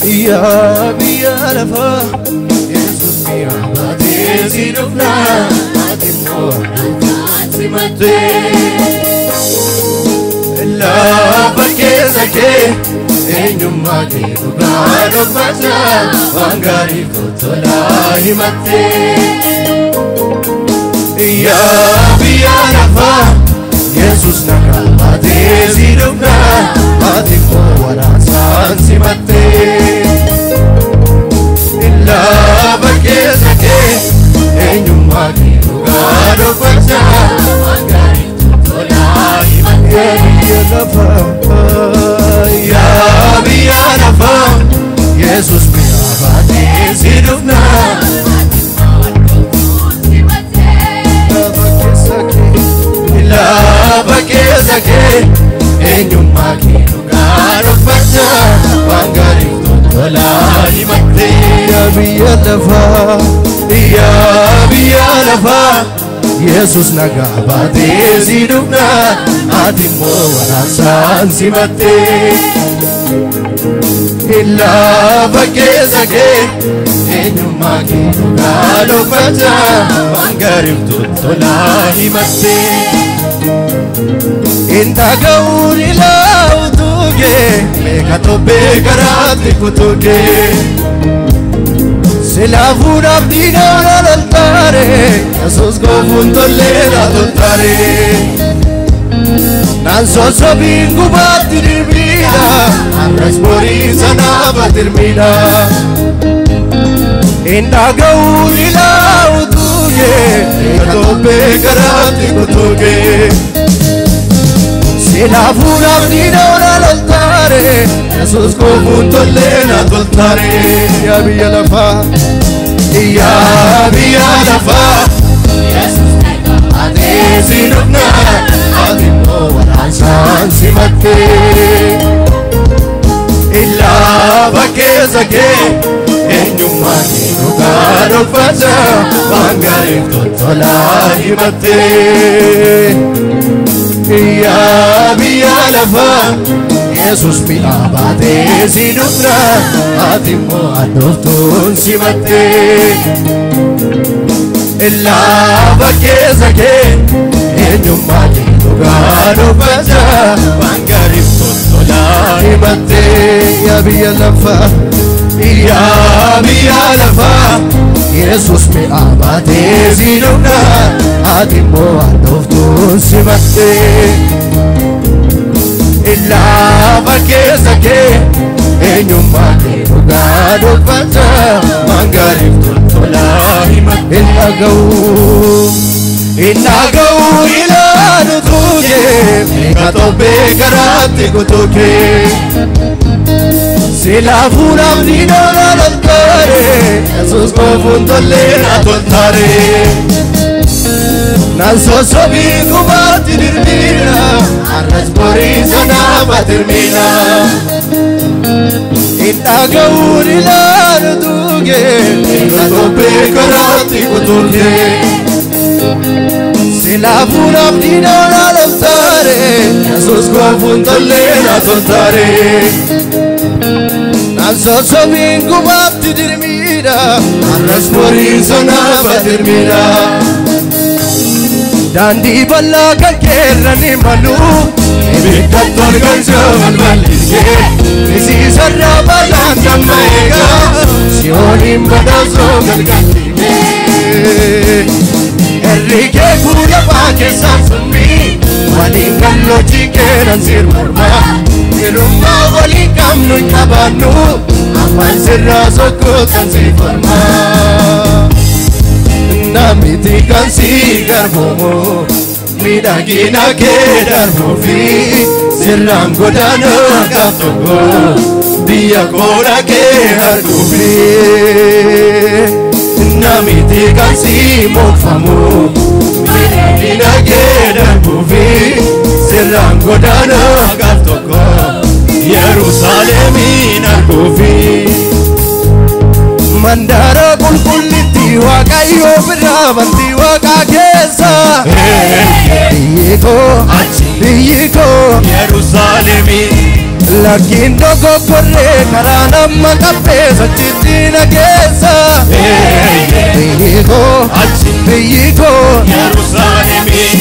يا بيا لفا يسوس بيا باتيزي نفنا أتمو أتمتي لا بكيزكي إنما كي تبرانو بجا وانغاري فتولا همتي يا بيا لفا يسوس نكا باتيزي نفنا أتمو وناسان سمتي لا بكيزكي إنما كي تبرانو بجا وانغاري فتولا همتي يا بيا لفا يسوس بيا باتيزي نفنا لا بكيزكي إنما كي تبرانو بجا وانغاري فتولا همتي يا بيا لفا يا بيا لفا يسوس نكا باتيزي نفنا أتمو وناسان سمتي إلا بكيزكي إنما كي تبرانو بجا وانغاري فتولا همتي إنت قولي لا وتوجي ميكاتو بكراتي كتوجي سلافون abdina l'altare Yesus confundo l'era d'altare non so se vinco batti di vita Resporiza nava termina Inda gauli la utuge Kato bekarati kutuge Silafun abdina l'altare Yesus confundo l'era d'altare Ya bia la fa Ya bia la fa Yesus neka adesi nukna Adimo wanasan simate Illa bakezake Enyuma kinugano faza Wangarif tutola himate Ya bia la fa Yesus mi abadesi nukna Adimo adoftun simate Illa bakezake Enyuma kinugano faza Wangarif tutola himate Ya bia la fa Ya bia la fa Yesus mi abadesi nukna Adimo adoftun simate Illa bakezake Enyuma kinugano faza Wangarif tutola himate Illa gau ila nutuge Mekato bekarati kutuge Silafun abdina l'altare Yesus confundo l'era d'altare non so se vinco batti di vita Resporiza nava termina Inda gauli la nutuge Mekato bekarati kutuge Silafun abdina l'altare Yesus confundo l'era d'altare non so se vinco batti di vita Resporiza nava termina Dandi balla kan kerrani malu Ibikattol kan jaman malike Isi sarra balan kan maega Sionim bada zogal gandime Errike kula paake sansumi Walin gallo chikeran sir morma Irumma walin kamnu kabanu Aman sirra sokotan si forma Namiti kan si garbomo Midagina ke darbofi Sirram godana kaftogo Diya kora ke hargufi simo famu Medina geda bufi Sirran godana gaftoko Yerusalemin arbufi Mandara kulkuliti waqayyo birabanti waqa keessa Biyiko Yerusalemin Lakin dogo korre karana makape sachitina keessa Biyiko Yerusalemin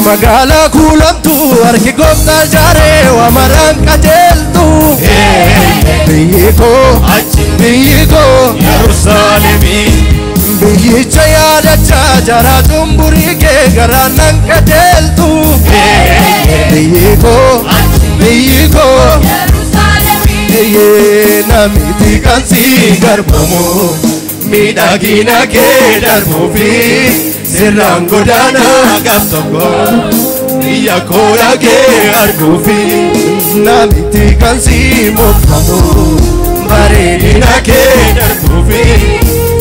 Magala kulamtu arki gofta jare wa maran kajeltu Biyiko Yerusalemin Biyicha yaadacha jara tumburi ke garanan kajeltu Biyiko Yerusalemin Namiti kansi garbomo Midagina ke darbofi Sirran godana gaftoko Iya kora ke argufi Namiti kansi mofamu Baredina ke darbofi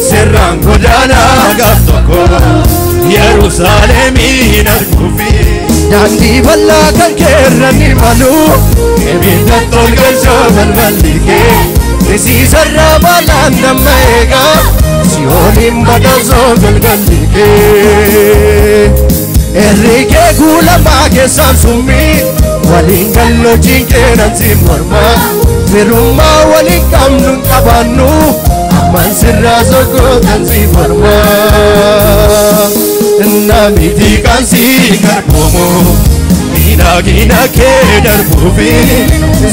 Sirran godana gaftoko Yerusalemin argufi Dandi balla kan kerrani malu Ebida tolgan shoban malike Nisi sarra balan namega Sionim badazo galgalike Erike gula mage samsumi Walin gallo jinke nansi morma Firuma walin kamnun tabanu Amman sirra zoko tansi morma Namiti kansi karbomo Midagina ke darbufi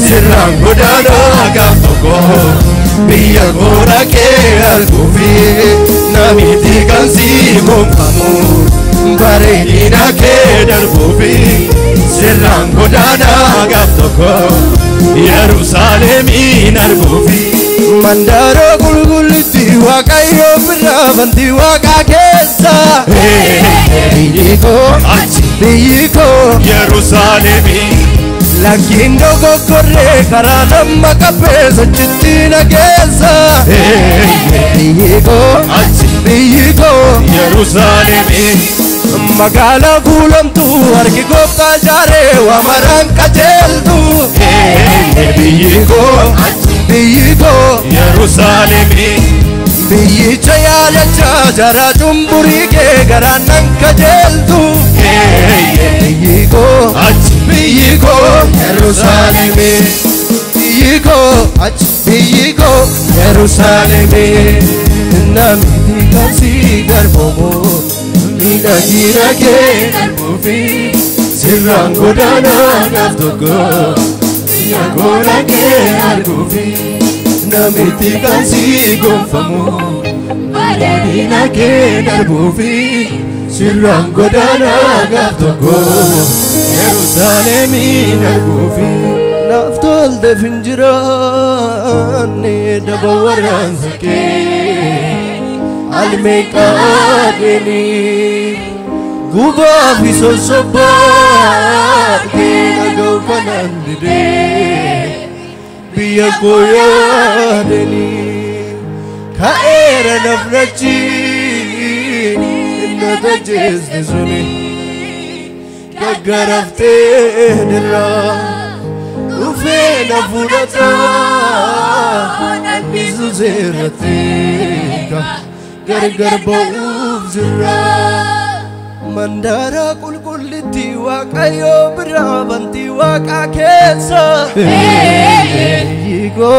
Sirran godana gaftoko Biya gora ke argufi Namiti kansi mofamu Baredina ke darbufi Sirran godana gaftoko Yerusalemin argufi Mandara gulguliti waqayyo birabanti waqa keessa Biyiko Yerusalemin Lakin dogo korre karana makape sachitina keessa Biyiko Yerusalemin Magala kulamtu arki gofta jare wa maran kajeltu Biyiko Yerusalemin Biyicha yaadacha jara tumburi ke garanan kajeltu Biyiko Yerusalemin Biyiko Yerusalemin Namiti kansi garbomo Midagina ke darbufi Sirran godana gaftoko Yagora ke argufi Namiti kansi gonfamu Medina ke darbufi Sirran godana gaftoko Yerusalemin argufi Naftol de finjirani dabawaran sake Almeka adeni Guba fiso soba Kina gaupanandide Biya koya deni Kaera nafrachi Nata jezde suni Kagarafte nira Ufe na furata Nizu zeratika Gargar ba'uf zira Mandara kulkuliti waqayyo birabanti waqa keessa Biyiko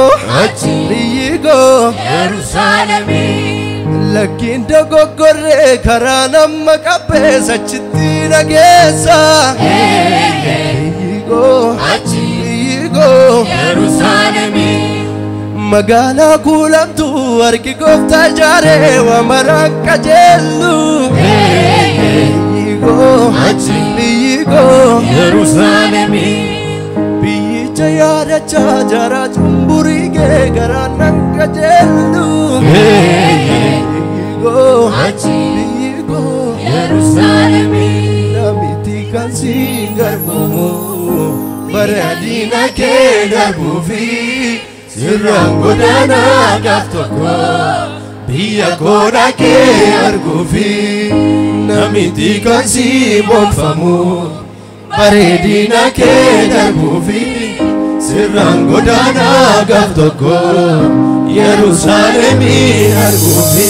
Yerusalemin Lakin dogo korre karana makape sachitina keessa Biyiko Yerusalemin Magala kulamtu arki gofta jare wa maran kajeltu Biyiko Yerusalemin Biyicha yaadacha jara tumburi ke garanan kajeltu Biyiko Yerusalemin Namiti kansi garbomo Baredina ke darbufi Sirran godana gaftoko Iya kora ke argufi namiti kasi bonfamu baredina ke darbufi sirrango dana gaftoko Yerusalemi argufi